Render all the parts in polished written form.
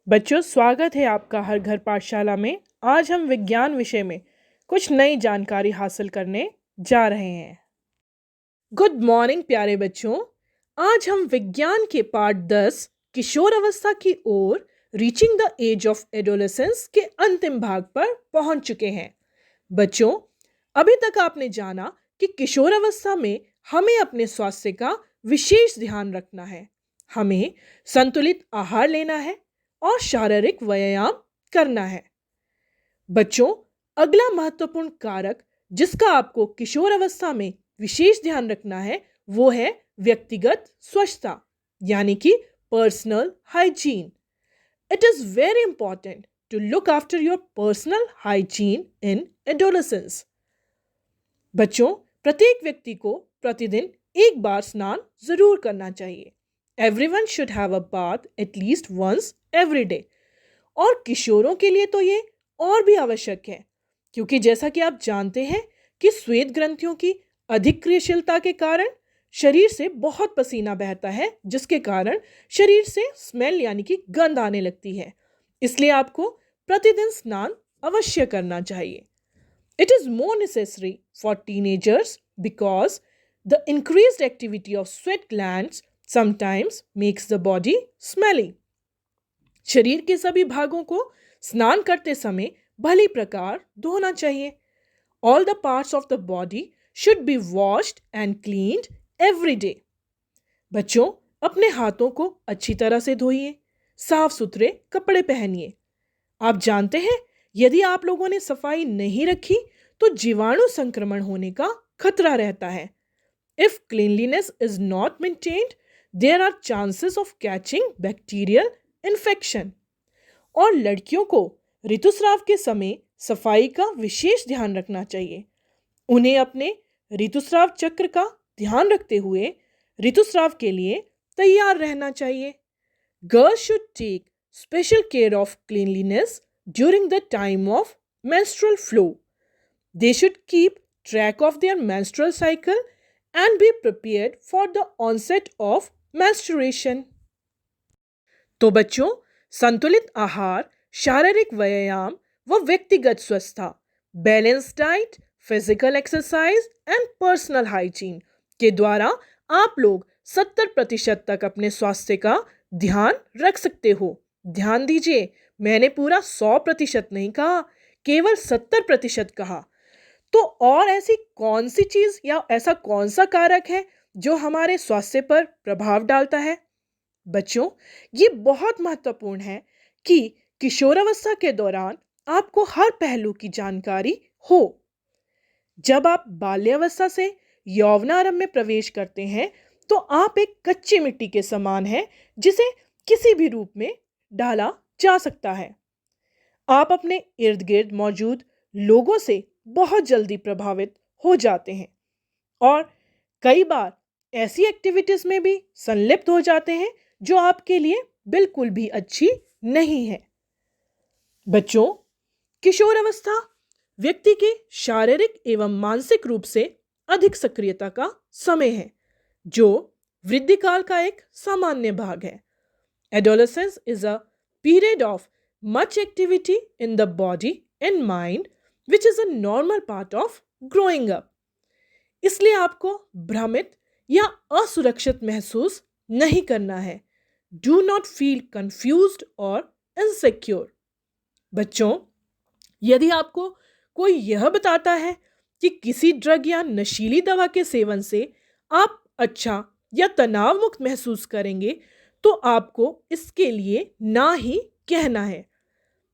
बच्चों, स्वागत है आपका हर घर पाठशाला में। आज हम विज्ञान विषय में कुछ नई जानकारी हासिल करने जा रहे हैं। गुड मॉर्निंग प्यारे बच्चों। आज हम विज्ञान के पाठ 10 किशोर अवस्था की ओर reaching the age of adolescence के अंतिम भाग पर पहुंच चुके हैं। बच्चों, अभी तक आपने जाना कि किशोर अवस्था में हमें अपने स्वास्थ्य का विशेष ध्यान रखना है, हमें संतुलित आहार लेना है और शारीरिक व्यायाम करना है। बच्चों, अगला महत्वपूर्ण कारक जिसका आपको किशोर अवस्था में विशेष ध्यान रखना है वो है व्यक्तिगत स्वच्छता, यानी कि personal hygiene. It is very important to look after your personal hygiene in adolescence. बच्चों, प्रत्येक व्यक्ति को प्रतिदिन एक बार स्नान जरूर करना चाहिए। Everyone should have a bath at least once every day. और किशोरों के लिए तो ये और भी आवश्यक है, क्योंकि जैसा कि आप जानते हैं कि श्वेत ग्रंथियों की अधिक क्रियाशीलता के कारण शरीर से बहुत पसीना बहता है, जिसके कारण शरीर से स्मेल यानी कि गंध आने लगती है। इसलिए आपको प्रतिदिन स्नान अवश्य करना चाहिए। It is more necessary for teenagers because the increased activity of sweat glands sometimes makes the body smelly. शरीर के सभी भागों को स्नान करते समय भली प्रकार धोना चाहिए। All the parts of the body should be washed and cleaned every day. बच्चों, अपने हाथों को अच्छी तरह से धोइए, साफ सुथरे कपड़े पहनिए। आप जानते हैं, यदि आप लोगों ने सफाई नहीं रखी तो जीवाणु संक्रमण होने का खतरा रहता है। If cleanliness is not maintained, there are chances of catching bacterial infection. और लड़कियों को ऋतुस्राव के समय सफाई का विशेष ध्यान रखना चाहिए। उन्हें अपने ऋतुस्राव चक्र का ध्यान रखते हुए ऋतुस्राव के लिए तैयार रहना चाहिए। Girls should take special care of cleanliness during the time of menstrual flow. They should keep track of their menstrual cycle and be prepared for the onset of menstruation. तो बच्चों, संतुलित आहार, शारीरिक व्यायाम व व्यक्तिगत स्वच्छता, balance diet, physical exercise and personal hygiene के द्वारा आप लोग 70% तक अपने स्वास्थ्य का ध्यान रख सकते हो। ध्यान दीजिए, मैंने पूरा 100% नहीं कहा, केवल 70% कहा। तो और ऐसी कौन सी चीज या ऐसा कौन सा कारक है जो हमारे स्वास्थ्य पर प्रभाव डालता है? बच्चों, ये बहुत महत्वपूर्ण है कि किशोरावस्था के दौरान आपको हर पहलू की जानकारी हो। जब आप बाल्यावस्था से यौवनारंभ में प्रवेश करते हैं तो आप एक कच्ची मिट्टी के समान हैं, जिसे किसी भी रूप में डाला जा सकता है। आप अपने इर्द गिर्द मौजूद लोगों से बहुत जल्दी प्रभावित हो जाते हैं और कई बार ऐसी एक्टिविटीज में भी संलिप्त हो जाते हैं जो आपके लिए बिल्कुल भी अच्छी नहीं है। बच्चों, किशोर अवस्था व्यक्ति के शारीरिक एवं मानसिक रूप से अधिक सक्रियता का समय है, जो वृद्धि काल का एक सामान्य भाग है। Adolescence is a period of much activity in the body and mind, which is a normal part of growing up. इसलिए आपको भ्रमित या असुरक्षित महसूस नहीं करना है। Do not feel confused or insecure. बच्चों, यदि आपको कोई यह बताता है कि किसी ड्रग या नशीली दवा के सेवन से आप अच्छा या तनाव मुक्त महसूस करेंगे, तो आपको इसके लिए ना ही कहना है।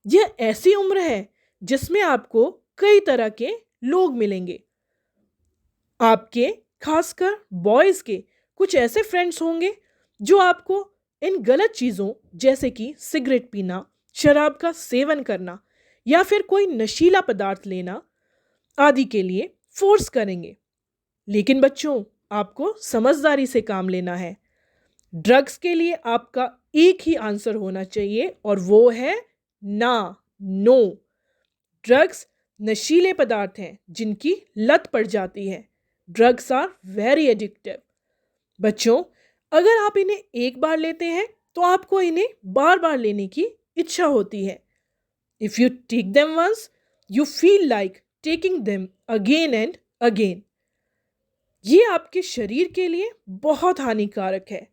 यह ऐसी उम्र है जिसमें आपको कई तरह के लोग मिलेंगे। आपके खासकर बॉयज के कुछ ऐसे फ्रेंड्स होंगे जो आपको इन गलत चीज़ों जैसे कि सिगरेट पीना, शराब का सेवन करना या फिर कोई नशीला पदार्थ लेना आदि के लिए फोर्स करेंगे। लेकिन बच्चों, आपको समझदारी से काम लेना है। ड्रग्स के लिए आपका एक ही आंसर होना चाहिए और वो है ना, नो। ड्रग्स नशीले पदार्थ हैं जिनकी लत पड़ जाती है। Drugs are very addictive. बच्चों, अगर आप इन्हें एक बार लेते हैं तो आपको इन्हें बार बार लेने की इच्छा होती है। If you take them once, you feel like taking them again and again. ये आपके शरीर के लिए बहुत हानिकारक है।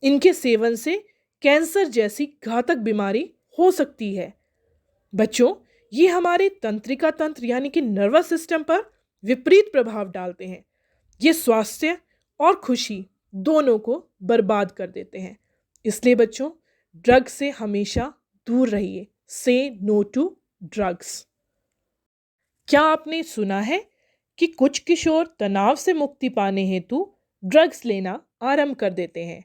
इनके सेवन से कैंसर जैसी घातक बीमारी हो सकती है। बच्चों, ये हमारे तंत्रिका तंत्र यानी कि नर्वस सिस्टम पर विपरीत प्रभाव डालते हैं। ये स्वास्थ्य और खुशी दोनों को बर्बाद कर देते हैं। इसलिए बच्चों, ड्रग से हमेशा दूर रहिए। से नो टू ड्रग्स। क्या आपने सुना है कि कुछ किशोर तनाव से मुक्ति पाने हेतु ड्रग्स लेना आरंभ कर देते हैं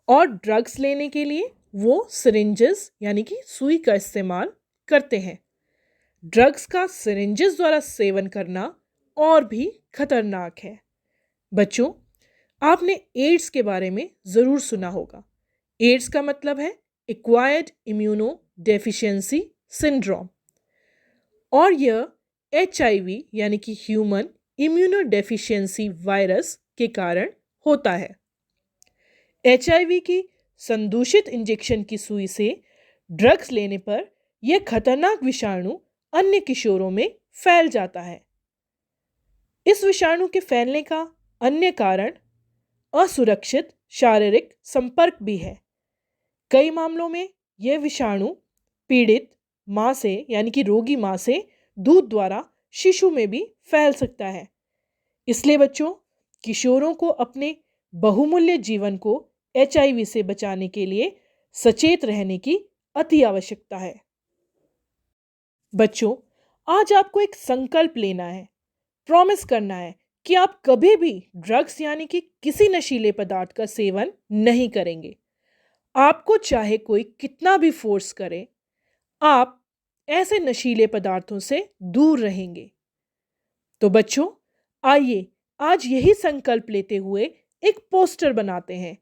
और ड्रग्स लेने के लिए वो सिरिंजेस यानी कि सुई का इस्तेमाल करते हैं। ड्रग्स का सिरिंजेस द्वारा सेवन करना और भी खतरनाक है। बच्चों, आपने एड्स के बारे में ज़रूर सुना होगा। एड्स का मतलब है एक्वायर्ड इम्यूनो डेफिशिएंसी सिंड्रोम, और यह HIV यानी कि ह्यूमन इम्यूनो डेफिशिएंसी वायरस के कारण होता है। HIV की संदूषित इंजेक्शन की सुई से ड्रग्स लेने पर यह खतरनाक विषाणु अन्य किशोरों में फैल जाता है। इस विषाणु के फैलने का अन्य कारण असुरक्षित शारीरिक संपर्क भी है। कई मामलों में यह विषाणु पीड़ित मां से यानी कि रोगी मां से दूध द्वारा शिशु में भी फैल सकता है। इसलिए बच्चों, किशोरों को अपने बहुमूल्य जीवन को HIV से बचाने के लिए सचेत रहने की अति आवश्यकता है। बच्चों, आज आपको एक संकल्प लेना है, प्रॉमिस करना है कि आप कभी भी ड्रग्स यानी कि किसी नशीले पदार्थ का सेवन नहीं करेंगे। आपको चाहे कोई कितना भी फोर्स करे, आप ऐसे नशीले पदार्थों से दूर रहेंगे। तो बच्चों, आइए आज यही संकल्प लेते हुए एक पोस्टर बनाते हैं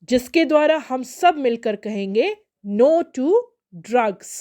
जिसके द्वारा हम सब मिलकर कहेंगे नो टू ड्रग्स।